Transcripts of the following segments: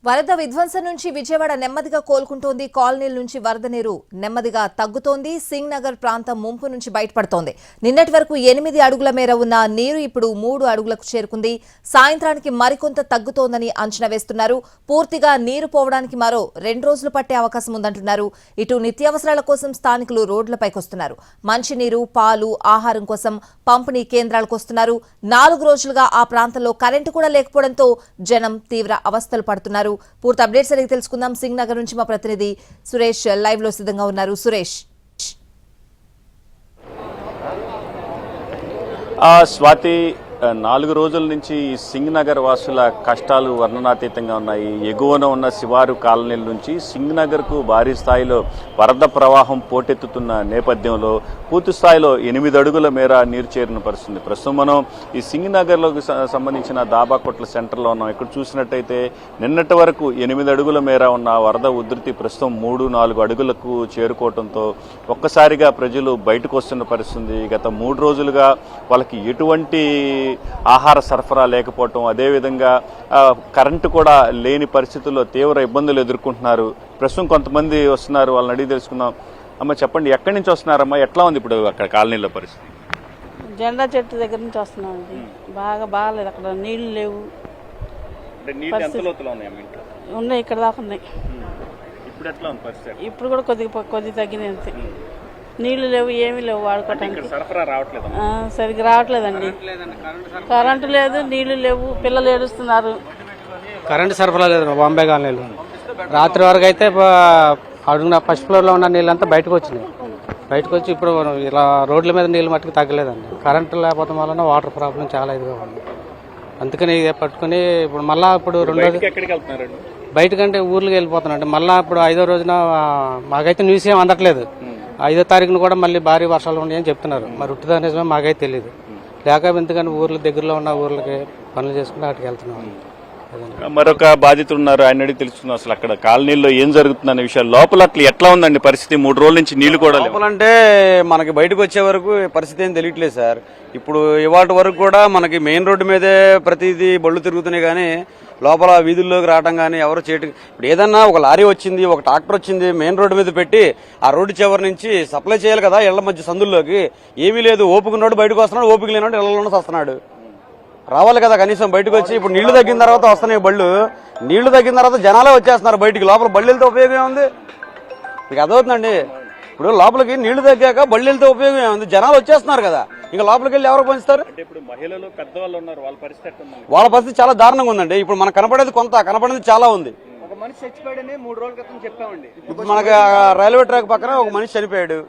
వరద విధ్వంసం నుంచి విజయవాడ నెమ్మదిగా కోలుకుంటోంది. కాలనీల నుంచి వరద నీరు నెమ్మదిగా తగ్గుతోంది. సింగ్ నగర్ ప్రాంతం ముంపు నుంచి బయటపడుతోంది. నిన్నటి వరకు 8 అడుగుల మేర ఉన్న నీరు ఇప్పుడు 3 అడుగులకు చేరుకుంది. సాయంత్రానికి మరికొంత తగ్గుతోందని అంచనా వేస్తున్నారు. పూర్తిగా నీరు పోవడానికి మరో 2 రోజులు పట్టే అవకాశం ఉందంటున్నారు. ఇటు నిత్యావసరాల కోసం స్థానికులు రోడ్లపైకి వస్తున్నారు. మంచినీరు, పాలు, ఆహారం కోసం పంపిణీ కేంద్రాలకు వస్తున్నారు. 4 రోజులుగా ఆ ప్రాంతంలో కరెంటు కూడా లేకపోవడంతో జనం తీవ్ర అవస్థలు పడుతున్నారు. పూర్తి అప్డేట్స్ అడిగి తెలుసుకుందాం. సింగ్ నగర్ నుంచి మా ప్రతినిధి సురేష్ లైవ్ లో సిద్ధంగా ఉన్నారు. సురేష్, స్వాతి, 4 రోజుల నుంచి సింగ్ నగర్ వాసుల కష్టాలు వర్ణనాతీతంగా ఉన్నాయి. ఎగువన ఉన్న శివారు కాలనీల నుంచి సింగ్ నగర్కు భారీ స్థాయిలో వరద ప్రవాహం పోటెత్తుతున్న నేపథ్యంలో పూర్తి స్థాయిలో 8 అడుగుల మేర నీరు చేరిన పరిస్థితి. ప్రస్తుతం మనం ఈ సింగ్ నగర్లోకి సంబంధించిన దాబాకొట్ల సెంటర్లో ఉన్నాం. ఇక్కడ చూసినట్టయితే నిన్నటి వరకు 8 అడుగుల మేర ఉన్న వరద ఉధృతి ప్రస్తుతం 3-4 అడుగులకు చేరుకోవడంతో ఒక్కసారిగా ప్రజలు బయటకు వస్తున్న పరిస్థితి. గత 3 రోజులుగా వాళ్ళకి ఎటువంటి ఆహార సరఫరా లేకపోవటం, అదేవిధంగా కరెంటు కూడా లేని పరిస్థితుల్లో తీవ్ర ఇబ్బందులు ఎదుర్కొంటున్నారు. ప్రస్తుతం కొంతమంది వస్తున్నారు, వాళ్ళని అడిగి తెలుసుకుందాం. అమ్మ, చెప్పండి, ఎక్కడి నుంచి వస్తున్నారమ్మా? ఎట్లా ఉంది ఇప్పుడు అక్కడ కాలనీలో పరిస్థితి? జెండా చెట్టు దగ్గర నుంచి వస్తున్నామండి. బాగాలేదు, అక్కడ నీళ్లు లేవు. ఉన్నాయి, ఇక్కడ దాకా ఉన్నాయి. ఇప్పుడు ఎట్లా ఉంది పరిస్థితి? ఇప్పుడు కూడా కొద్ది తగ్గినాయి అంతే. నీళ్లు లేవు, ఏమీ లేవు వాడుకోవటానికి. సరఫరా రావట్లేదు, సరిగ్గా రావట్లేదండి. కరెంటు లేదు, నీళ్లు లేవు, పిల్లలు ఏడుస్తున్నారు. కరెంటు సరఫరా లేదు బాంబే కాలనీలో. రాత్రి వరకు అయితే అడుగున ఫస్ట్ ఫ్లోర్లో ఉన్న నీళ్ళంతా బయటకు వచ్చినాయి. బయటకు వచ్చి ఇప్పుడు ఇలా రోడ్ల మీద నీళ్ళు మట్టుకు తగ్గలేదండి. కరెంటు లేకపోవడం వలన వాటర్ ప్రాబ్లం చాలా ఇదిగా ఉంది. అందుకని ఇదే పట్టుకుని ఇప్పుడు మళ్ళీ ఇప్పుడు 2 రోజులు బయటకంటే ఊర్లోకి వెళ్ళిపోతున్నాండి. మళ్ళీ ఇప్పుడు 5వ రోజున మాకైతే న్యూస్ ఏం అందట్లేదు. 5వ తారీఖున కూడా మళ్ళీ భారీ వర్షాలు ఉన్నాయని చెప్తున్నారు. మరి ఉట్టుదా నిజమే మాకైతే తెలియదు. లేక ఎందుకని ఊర్ల దగ్గరలో ఉన్న ఊర్లకి పనులు చేసుకుంటే అక్కడికి వెళ్తున్నాం. మరొక బాధితులు ఉన్నారు, ఆయన అడిగి తెలుసుకున్నాం అసలు అక్కడ కాలనీలో ఏం జరుగుతుందనే విషయాలు. లోపల అట్లా ఎట్లా ఉందండి పరిస్థితి? 3 రోజుల నుంచి నీళ్లు కూడా లోపలంటే మనకి బయటకు వచ్చే వరకు పరిస్థితి ఏం తెలియట్లేదు సార్. ఇప్పుడు ఇవాటి వరకు కూడా మనకి మెయిన్ రోడ్డు మీదే ప్రతిదీ బళ్ళు తిరుగుతున్నాయి, కానీ లోపల వీధుల్లోకి రావడం కానీ ఎవరు చేయటం. ఇప్పుడు ఏదన్నా ఒక లారీ వచ్చింది, ఒక ట్రాక్టర్ వచ్చింది, మెయిన్ రోడ్డు మీద పెట్టి ఆ రోడ్డు చివరి నుంచి సప్లై చేయాలి కదా ఇళ్ల మధ్య సందుల్లోకి. ఏమీ లేదు, ఓపికన్నాడు బయటకు వస్తున్నాడు, ఓపిక లేనాడు ఇళ్లలోనే వస్తున్నాడు. రావాలి కదా కనీసం బయటకు వచ్చి. ఇప్పుడు నీళ్లు తగ్గిన తర్వాత వస్తున్నాయి బళ్ళు. నీళ్లు తగ్గిన తర్వాత జనాలే వచ్చేస్తున్నారు బయటికి. లోపల బళ్ళెలతో ఉపయోగం ఉంది? మీకు అదవుతుందండి. ఇప్పుడు లోపలికి నీళ్లు తగ్గాక బళ్ళెలతో ఉపయోగం ఏముంది? జనాలు వచ్చేస్తున్నారు కదా, ఇంకా లోపలికి వెళ్ళి ఎవరు పంచుతారు? వాళ్ళ పరిస్థితి చాలా దారుణంగా ఉందండి. ఇప్పుడు మనకు కనపడేది కొంత, కనపడేది చాలా ఉంది. ఒక మనిషి చచ్చిపోయాడని 3 రోజుల క్రితం చెప్పామండి. ఇప్పుడు మనకి రైల్వే ట్రాక్ పక్కన ఒక మనిషి చనిపోయాడు,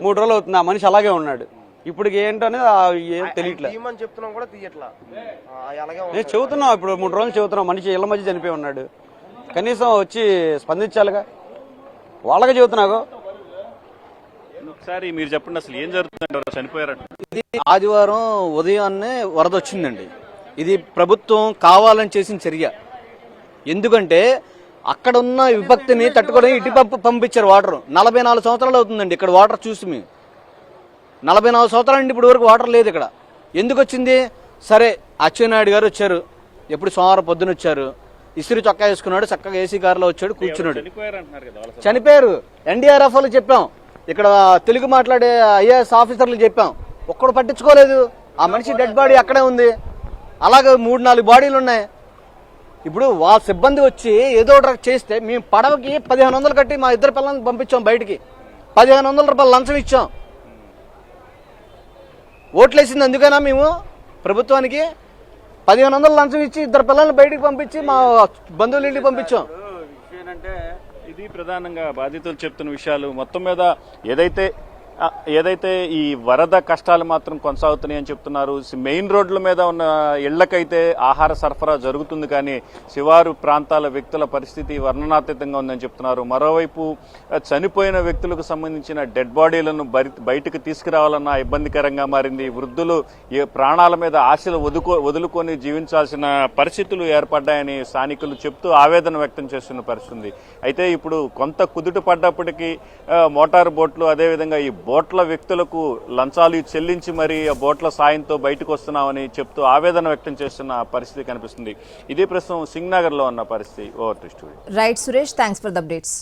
3 రోజులు అవుతుంది. ఆ మనిషి అలాగే ఉన్నాడు. ఇప్పుడు ఏంటనేది తెలియట్లేదు. నేను చెబుతున్నాం, ఇప్పుడు 3 రోజులు చెబుతున్నాం. మనిషి ఇళ్ల మధ్య చనిపోయి ఉన్నాడు, కనీసం వచ్చి స్పందించాలిగా. వాళ్ళకే చెబుతున్నావు. ఒకసారి మీరు చెప్పండి, అసలు ఏం జరుగుతుంది? చనిపోయారు. ఇది ఆదివారం ఉదయాన్నే వరద వచ్చిందండి. ఇది ప్రభుత్వం కావాలని చేసిన చర్య. ఎందుకంటే అక్కడ ఉన్న విభక్తిని తట్టుకొని ఇటు పంపించారు వాటర్. 44 సంవత్సరాలు అవుతుందండి ఇక్కడ వాటర్ చూసి. మేము 44 సంవత్సరాల నుండి ఇప్పుడు వరకు వాటర్ లేదు ఇక్కడ. ఎందుకు వచ్చింది? సరే, అచ్చెన్నాయుడు గారు వచ్చారు, ఎప్పుడు సోమవారం పొద్దున వచ్చారు, ఇస్త్రీ చొక్కా వేసుకున్నాడు, చక్కగా ఏసీ కారులో వచ్చాడు, కూర్చున్నాడు. చనిపోయారు. ఎన్డీఆర్ఎఫ్ వాళ్ళు చెప్పాం, ఇక్కడ తెలుగు మాట్లాడే ఐఏఎస్ ఆఫీసర్లు చెప్పాం, ఒక్కడు పట్టించుకోలేదు. ఆ మనిషి డెడ్ బాడీ అక్కడే ఉంది. అలాగే 3-4 బాడీలు ఉన్నాయి. ఇప్పుడు వాళ్ళ సిబ్బంది వచ్చి ఏదో ఒకటి చేస్తే మేము పడవకి 1500 కట్టి మా 2 పిల్లల్ని పంపించాం బయటికి. 1500 రూపాయలు లంచం ఇచ్చాం. ఓట్లేసింది అందుకైనా మేము ప్రభుత్వానికి 1500 లంచం ఇచ్చి 2 పిల్లల్ని బయటికి పంపించి మా బంధువుల ఇంటికి పంపించాం. ఇది ప్రధానంగా బాధితులు చెప్తున్న విషయాలు. మొత్తం మీద ఏదైతే ఈ వరద కష్టాలు మాత్రం కొనసాగుతున్నాయని చెప్తున్నారు. మెయిన్ రోడ్ల మీద ఉన్న ఇళ్లకైతే ఆహార సరఫరా జరుగుతుంది, కానీ శివారు ప్రాంతాల వ్యక్తుల పరిస్థితి వర్ణనాతీతంగా ఉందని చెప్తున్నారు. మరోవైపు చనిపోయిన వ్యక్తులకు సంబంధించిన డెడ్ బాడీలను బయటకు తీసుకురావాలన్న ఇబ్బందికరంగా మారింది. వృద్ధులు ప్రాణాల మీద ఆశలు వదులుకొని జీవించాల్సిన పరిస్థితులు ఏర్పడ్డాయని స్థానికులు చెప్తూ ఆవేదన వ్యక్తం చేస్తున్న పరిస్థితి. అయితే ఇప్పుడు కొంత కుదుట పడ్డప్పటికీ మోటార్ బోట్లు, అదేవిధంగా ఈ బోట్ల వ్యక్తులకు లంచాలు చెల్లించి మరి ఆ బోట్ల సాయంతో బయటకు వస్తున్నామని చెప్తూ ఆవేదన వ్యక్తం చేస్తున్న పరిస్థితి కనిపిస్తుంది. ఇదే ప్రస్తుతం సింగ్ నగర్లో ఉన్న పరిస్థితి. Over to studio. Right Suresh, thanks for the updates.